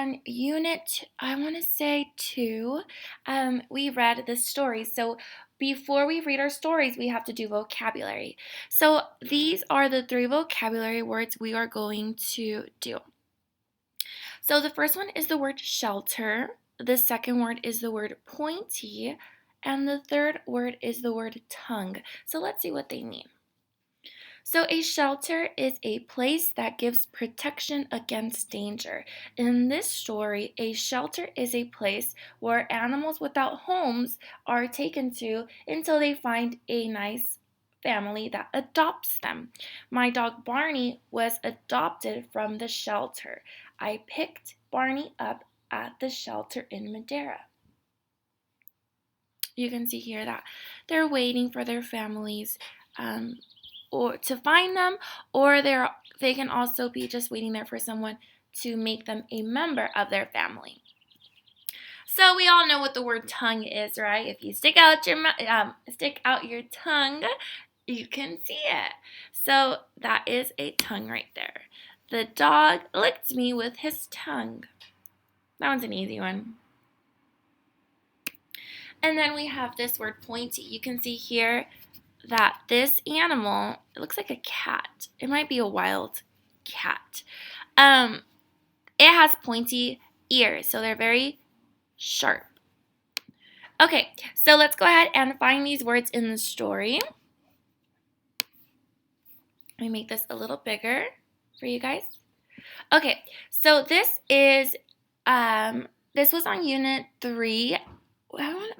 On unit, I want to say 2, we read the stories. So before we read our stories, we have to do vocabulary. So these are the 3 vocabulary words we are going to do. So the first one is the word shelter. The second word is the word pointy. And the third word is the word tongue. So let's see what they mean. So, a shelter is a place that gives protection against danger. In this story, a shelter is a place where animals without homes are taken to until they find a nice family that adopts them. My dog Barney was adopted from the shelter. I picked Barney up at the shelter in Madeira. You can see here that they're waiting for their families. Or to find them, or they can also be just waiting there for someone to make them a member of their family. So we all know what the word tongue is, right? If you stick out your tongue, you can see it. So that is a tongue right there. The dog licked me with his tongue. That one's an easy one. And then we have this word pointy. You can see here that this animal, it looks like a cat. It might be a wild cat. It has pointy ears, so they're very sharp. Okay, so let's go ahead and find these words in the story. Let me make this a little bigger for you guys. Okay, so this was on Unit 3,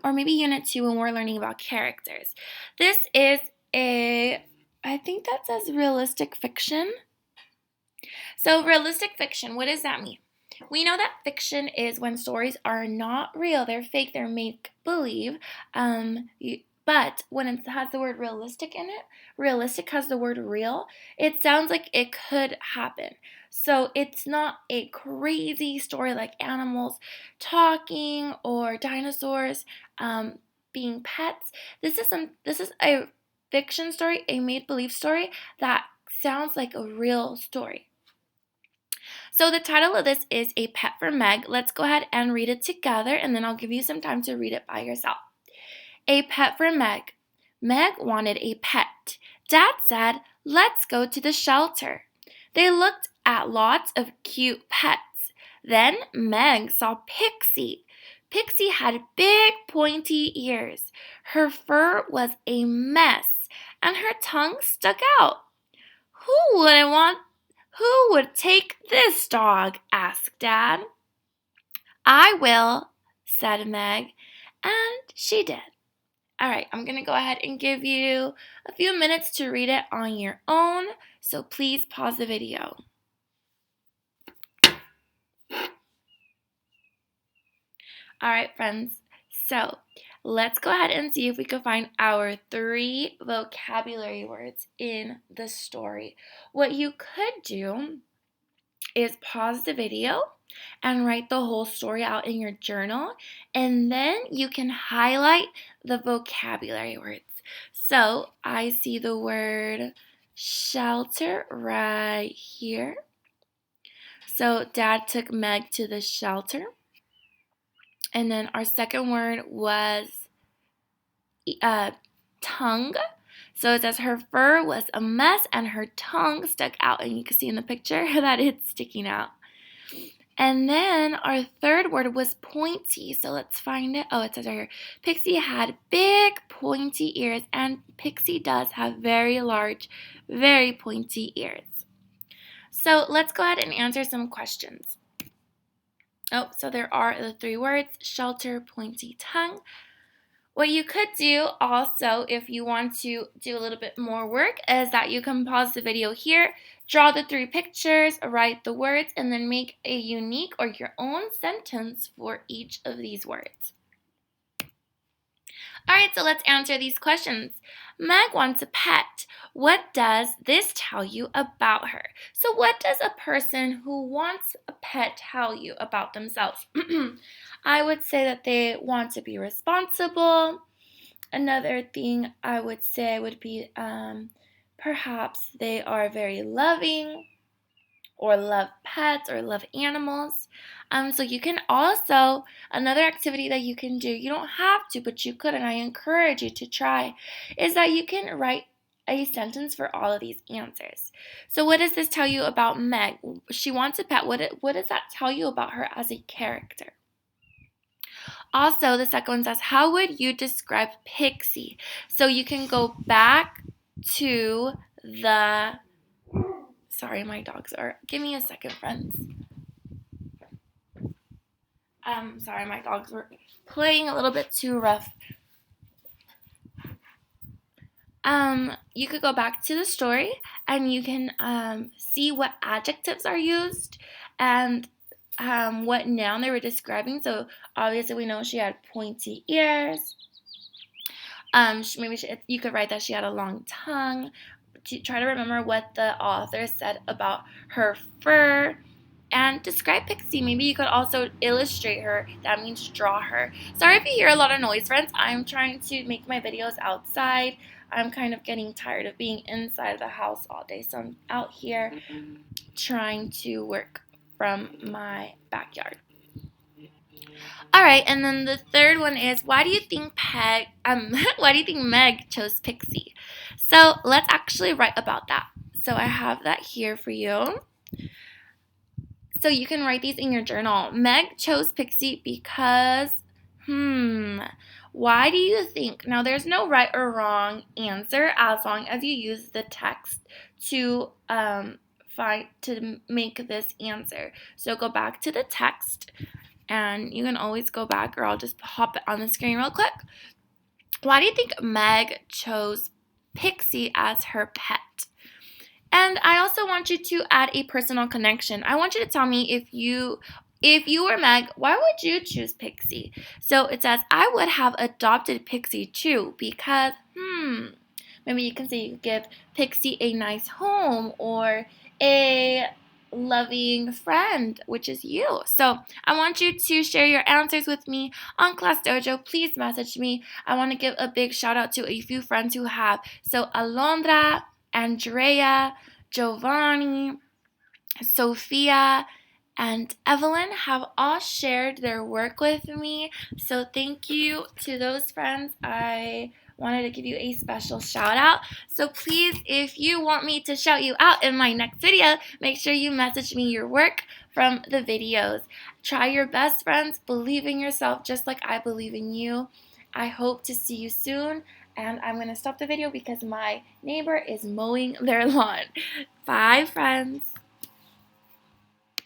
or maybe Unit 2 when we're learning about characters. This is I think that says realistic fiction. So realistic fiction, what does that mean? We know that fiction is when stories are not real, they're fake, they're make-believe. But when it has the word realistic in it, realistic has the word real, it sounds like it could happen. So it's not a crazy story like animals talking or dinosaurs being pets. This is a fiction story, a made-believe story that sounds like a real story. So the title of this is A Pet for Meg. Let's go ahead and read it together, and then I'll give you some time to read it by yourself. A Pet for Meg. Meg wanted a pet. Dad said, "Let's go to the shelter." They looked at lots of cute pets. Then Meg saw Pixie. Pixie had big pointy ears. Her fur was a mess, and her tongue stuck out. Who would take this dog?" asked Dad. "I will," said Meg, and she did. All right, I'm going to go ahead and give you a few minutes to read it on your own, so please pause the video. All right, friends, so let's go ahead and see if we can find our 3 vocabulary words in the story. What you could do is pause the video and write the whole story out in your journal, and then you can highlight the vocabulary words. So I see the word shelter right here. So Dad took Meg to the shelter. And then our second word was tongue. So it says her fur was a mess and her tongue stuck out. And you can see in the picture that it's sticking out. And then our third word was pointy. So let's find it. Oh, it says right here. Pixie had big pointy ears. And Pixie does have very large, very pointy ears. So let's go ahead and answer some questions. Oh, so there are the 3 words, shelter, pointy, tongue. What you could do also, if you want to do a little bit more work, is that you can pause the video here, draw the 3 pictures, write the words, and then make a unique or your own sentence for each of these words. All right, so let's answer these questions. Meg wants a pet. What does this tell you about her? So what does a person who wants a pet tell you about themselves? I would say that they want to be responsible. Another thing I would say would be perhaps they are very loving, or love pets or love animals. So you can also, another activity that you can do, you don't have to, but you could, and I encourage you to try, is that you can write a sentence for all of these answers. So what does this tell you about Meg? She wants a pet. What does that tell you about her as a character? Also, the second one says, how would you describe Pixie? So you can go back to the, sorry, my dogs are, give me a second, friends. Sorry, my dogs were playing a little bit too rough. You could go back to the story and you can see what adjectives are used and what noun they were describing. So obviously we know she had pointy ears. You could write that she had a long tongue. Try to remember what the author said about her fur. And describe Pixie. Maybe you could also illustrate her. That means draw her. Sorry if you hear a lot of noise, friends. I'm trying to make my videos outside. I'm kind of getting tired of being inside the house all day. So I'm out here trying to work from my backyard. All right, and then the third one is, why do you think Meg chose Pixie? So let's actually write about that. So I have that here for you. So you can write these in your journal. Meg chose Pixie because, why do you think? Now there's no right or wrong answer as long as you use the text to make this answer. So go back to the text, and you can always go back, or I'll just pop it on the screen real quick. Why do you think Meg chose Pixie as her pet? And I also want you to add a personal connection. I want you to tell me if you were Meg, why would you choose Pixie? So it says, I would have adopted Pixie too because, maybe you can say you give Pixie a nice home or a loving friend, which is you. So I want you to share your answers with me on Class Dojo. Please message me. I want to give a big shout out to a few friends who have. So Alondra, Andrea, Giovanni, Sophia, and Evelyn have all shared their work with me. So thank you to those friends. I wanted to give you a special shout out. So please, if you want me to shout you out in my next video, make sure you message me your work from the videos. Try your best, friends. Believe in yourself just like I believe in you. I hope to see you soon. And I'm going to stop the video because my neighbor is mowing their lawn. Bye, friends.